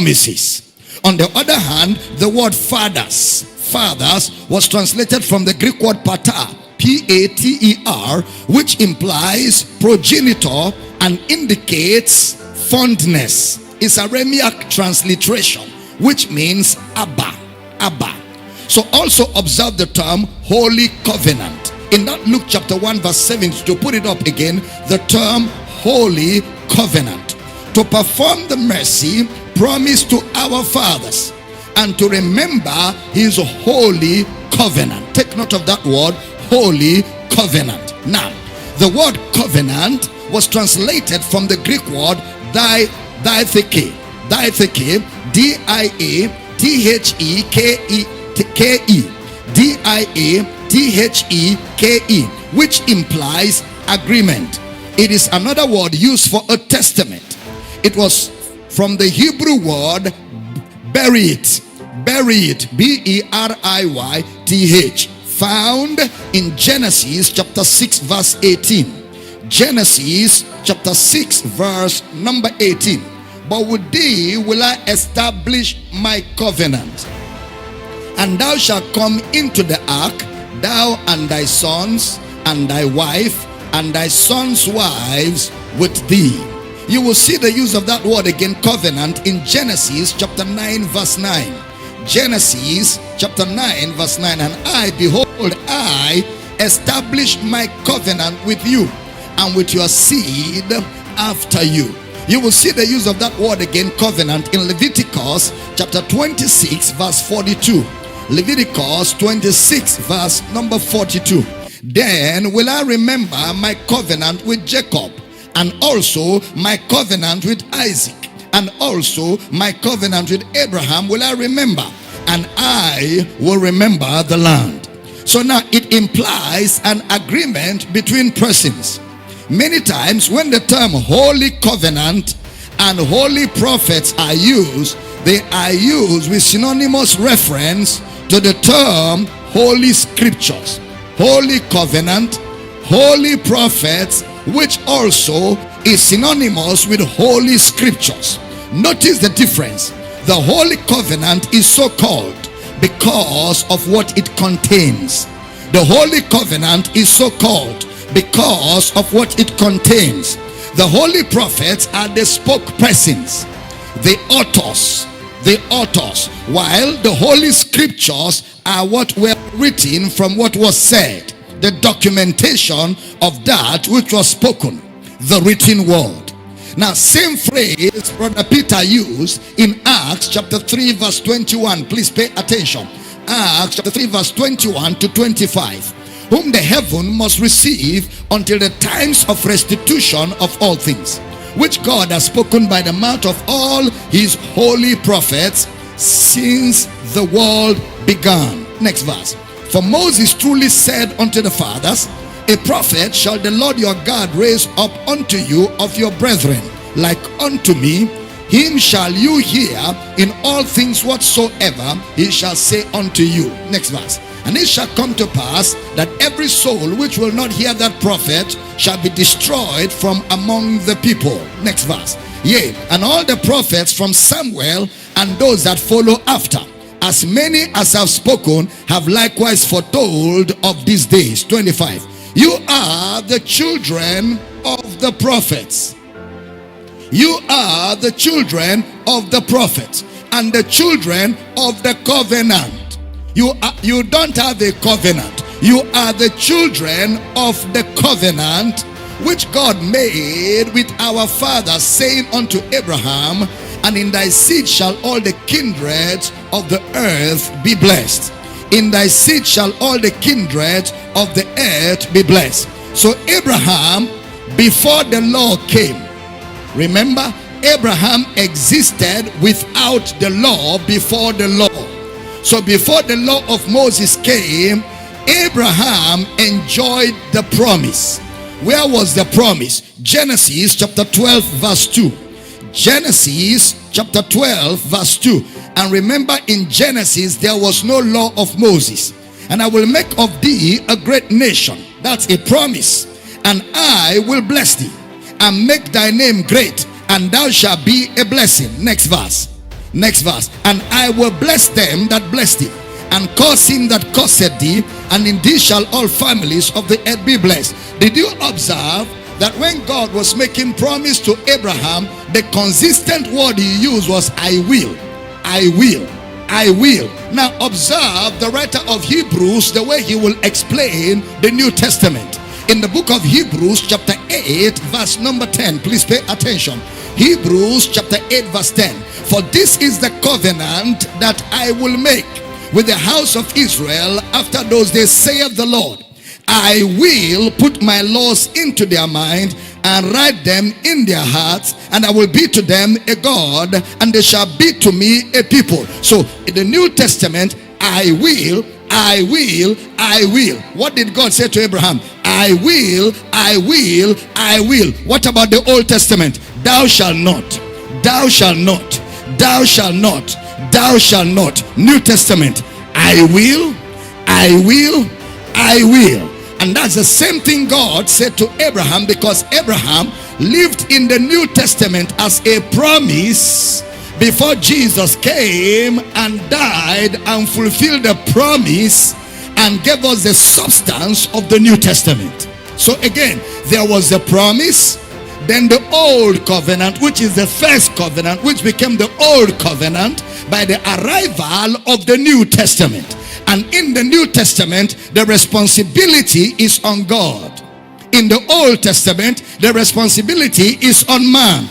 promises. On the other hand, the word fathers was translated from the Greek word pater, P-A-T-E-R, which implies progenitor and indicates fondness. It's a Aramaic transliteration, which means Abba. So also observe the term Holy Covenant. In that Luke chapter 1 verse 7, to put it up again, the term Holy Covenant. To perform the mercy promised to our fathers and to remember his Holy Covenant. Take note of that word, Holy Covenant. Now, the word covenant was translated from the Greek word diatheke, D-I-A-T-H-E-K-E, which implies agreement. It is another word used for a testament. It was from the Hebrew word berit, B-E-R-I-Y-T-H, found in Genesis chapter 6 verse 18. Genesis chapter 6 verse number 18. But with thee will I establish my covenant, and thou shalt come into the ark, thou and thy sons, and thy wife, and thy sons' wives with thee. You will see the use of that word again, covenant, in Genesis chapter 9 verse 9. Genesis chapter 9 verse 9. And I, behold, I establish my covenant with you and with your seed after you. You will see the use of that word again, covenant, in Leviticus chapter 26 verse 42. Leviticus 26 verse number 42. Then will I remember my covenant with Jacob, and also my covenant with Isaac, and also my covenant with Abraham will I remember, and I will remember the land. So now it implies an agreement between persons. Many times when the term Holy Covenant and Holy Prophets are used, they are used with synonymous reference to the term Holy Scriptures. Holy Covenant, Holy Prophets, which also is synonymous with Holy Scriptures. Notice the difference. The Holy Covenant is so called because of what it contains. The Holy Covenant is so called because of what it contains. The Holy Prophets are the spokespersons, the authors, while the Holy Scriptures are what were written from what was said, the documentation of that which was spoken, the written word. Now, same phrase Brother Peter used in Acts chapter 3 verse 21. Please pay attention. Acts chapter 3 verse 21 to 25. Whom the heaven must receive until the times of restitution of all things, which God has spoken by the mouth of all his holy prophets since the world began. Next verse. For Moses truly said unto the fathers, a prophet shall the Lord your God raise up unto you of your brethren, like unto me. Him shall you hear in all things whatsoever he shall say unto you. Next verse. And it shall come to pass that every soul which will not hear that prophet shall be destroyed from among the people. Next verse. Yea, and all the prophets from Samuel and those that follow after, as many as have spoken, have likewise foretold of these days. 25. You are the children of the prophets. You are the children of the prophets and the children of the covenant. You don't have a covenant. You are the children of the covenant which God made with our fathers, saying unto Abraham, and in thy seed shall all the kindreds of the earth be blessed. In thy seed shall all the kindreds of the earth be blessed. So Abraham, before the law came, remember, Abraham existed without the law before the law. So before the law of Moses came, Abraham enjoyed the promise. Where was the promise? Genesis chapter 12 verse 2. Genesis chapter 12 verse 2. And remember, in Genesis there was no law of Moses. And I will make of thee a great nation. That's a promise. And I will bless thee and make thy name great, and thou shalt be a blessing. Next verse. Next verse. And I will bless them that bless thee, and curse him that curseth thee, and in thee shall all families of the earth be blessed. Did you observe that when God was making promise to Abraham, the consistent word he used was I will, I will, I will. Now observe the writer of Hebrews, the way he will explain the New Testament. In the book of Hebrews chapter 8 verse number 10, please pay attention. Hebrews chapter 8 verse 10. For this is the covenant that I will make with the house of Israel after those days, saith the Lord. I will put my laws into their mind and write them in their hearts, and I will be to them a God, and they shall be to me a people. So in the New Testament, I will, I will, I will. What did God say to Abraham? I will, I will, I will. What about the Old Testament? Thou shalt not, thou shalt not, thou shalt not, thou shalt not. New Testament, I will, I will, I will. And that's the same thing God said to Abraham, because Abraham lived in the New Testament as a promise before Jesus came and died and fulfilled the promise and gave us the substance of the New Testament. So again, there was a promise, then the old covenant, which is the first covenant, which became the old covenant by the arrival of the New Testament. And in the New Testament, the responsibility is on God. In the Old Testament, the responsibility is on man.